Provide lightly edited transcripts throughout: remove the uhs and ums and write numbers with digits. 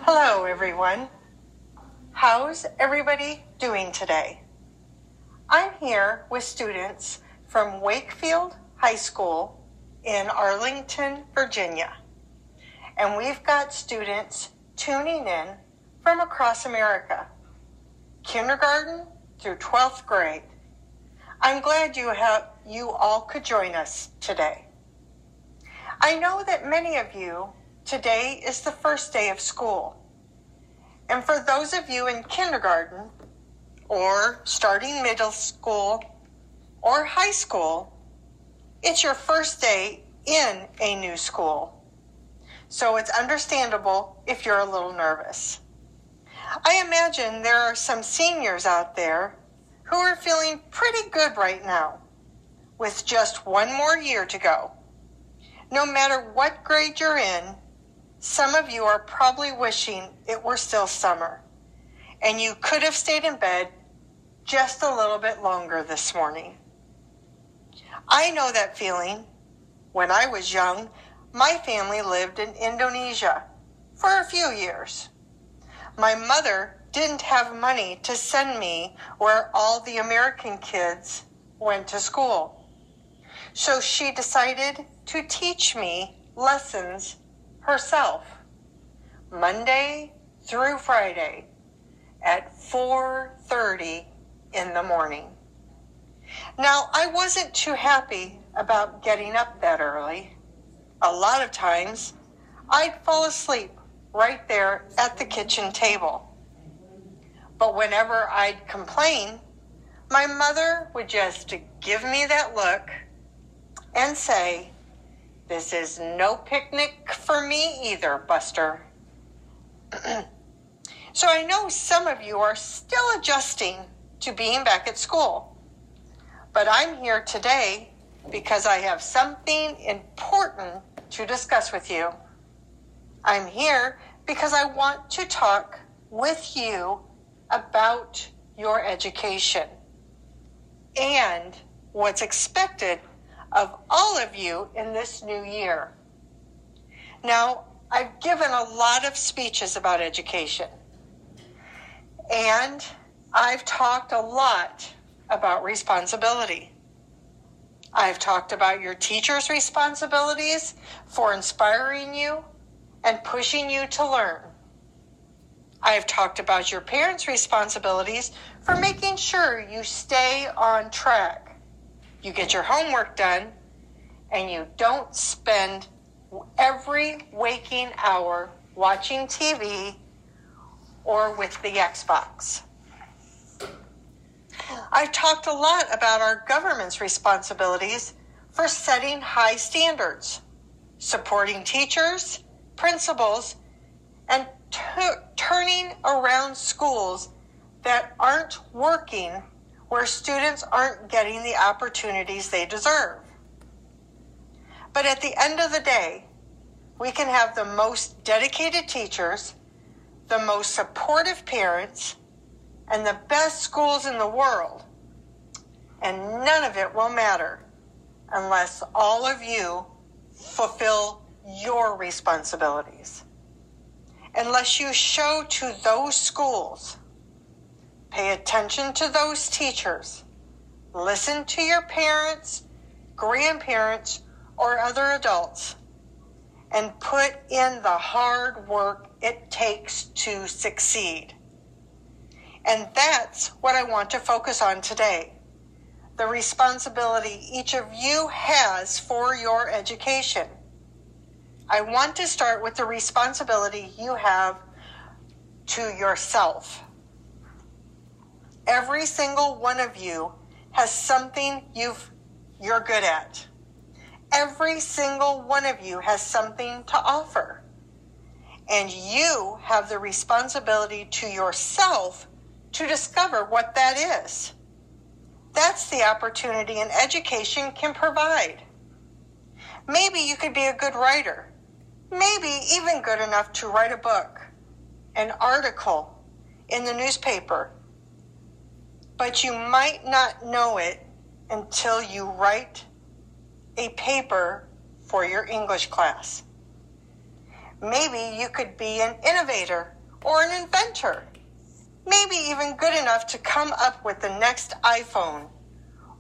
Hello, everyone. How's everybody doing today? I'm here with students from Wakefield High School in Arlington, Virginia. And we've got students tuning in from across America, kindergarten through 12th grade. I'm glad you all could join us today. I know that many of you, today is the first day of school. And for those of you in kindergarten or starting middle school or high school, it's your first day in a new school. So it's understandable if you're a little nervous. I imagine there are some seniors out there who are feeling pretty good right now with just one more year to go. No matter what grade you're in, some of you are probably wishing it were still summer and you could have stayed in bed just a little bit longer this morning. I know that feeling. When I was young, my family lived in Indonesia for a few years. My mother didn't have money to send me where all the American kids went to school. So she decided to teach me lessons herself, Monday through Friday at 4:30 in the morning. Now, I wasn't too happy about getting up that early. A lot of times, I'd fall asleep right there at the kitchen table. But whenever I'd complain, my mother would just give me that look and say, "This is no picnic for me either, Buster." So I know some of you are still adjusting to being back at school. But I'm here today because I have something important to discuss with you. I'm here because I want to talk with you about your education and what's expected of all of you in this new year. Now, I've given a lot of speeches about education, and I've talked a lot about responsibility. I've talked about your teachers' responsibilities for inspiring you and pushing you to learn. I've talked about your parents' responsibilities for making sure you stay on track, you get your homework done, and you don't spend every waking hour watching TV or with the Xbox. I've talked a lot about our government's responsibilities for setting high standards, supporting teachers, principals, and turning around schools that aren't working, where students aren't getting the opportunities they deserve. But at the end of the day, we can have the most dedicated teachers, the most supportive parents, and the best schools in the world, and none of it will matter unless all of you fulfill your responsibilities. Unless you show to those schools, pay attention to those teachers, listen to your parents, grandparents, or other adults, and put in the hard work it takes to succeed. And that's what I want to focus on today, the responsibility each of you has for your education. I want to start with the responsibility you have to yourself. Every single one of you has something you're good at. Every single one of you has something to offer. And you have the responsibility to yourself to discover what that is. That's the opportunity an education can provide. Maybe you could be a good writer. Maybe even good enough to write a book, an article in the newspaper. But you might not know it until you write a paper for your English class. Maybe you could be an innovator or an inventor. Maybe even good enough to come up with the next iPhone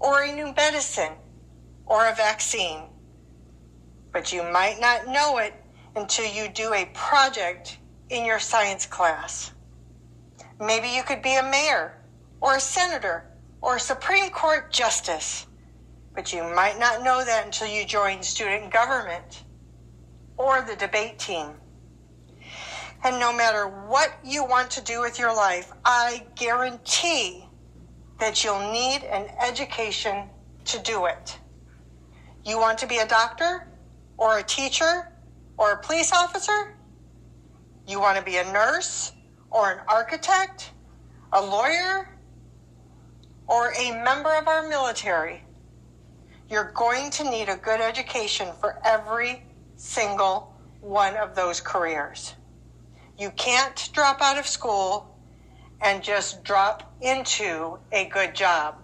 or a new medicine or a vaccine. But you might not know it until you do a project in your science class. Maybe you could be a mayor or a senator or a Supreme Court justice, but you might not know that until you join student government or the debate team. And no matter what you want to do with your life, I guarantee that you'll need an education to do it. You want to be a doctor or a teacher or a police officer? You want to be a nurse or an architect, a lawyer, or a member of our military? You're going to need a good education for every single one of those careers. You can't drop out of school and just drop into a good job.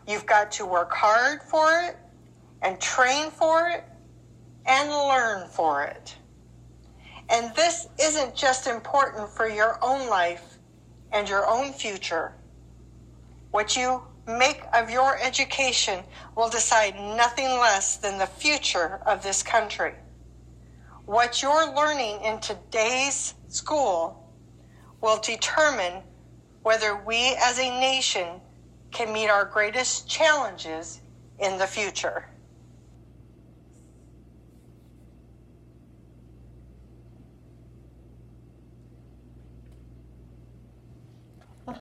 You've got to work hard for it and train for it and learn for it. And this isn't just important for your own life and your own future. What you make of your education will decide nothing less than the future of this country. What you're learning in today's school will determine whether we as a nation can meet our greatest challenges in the future.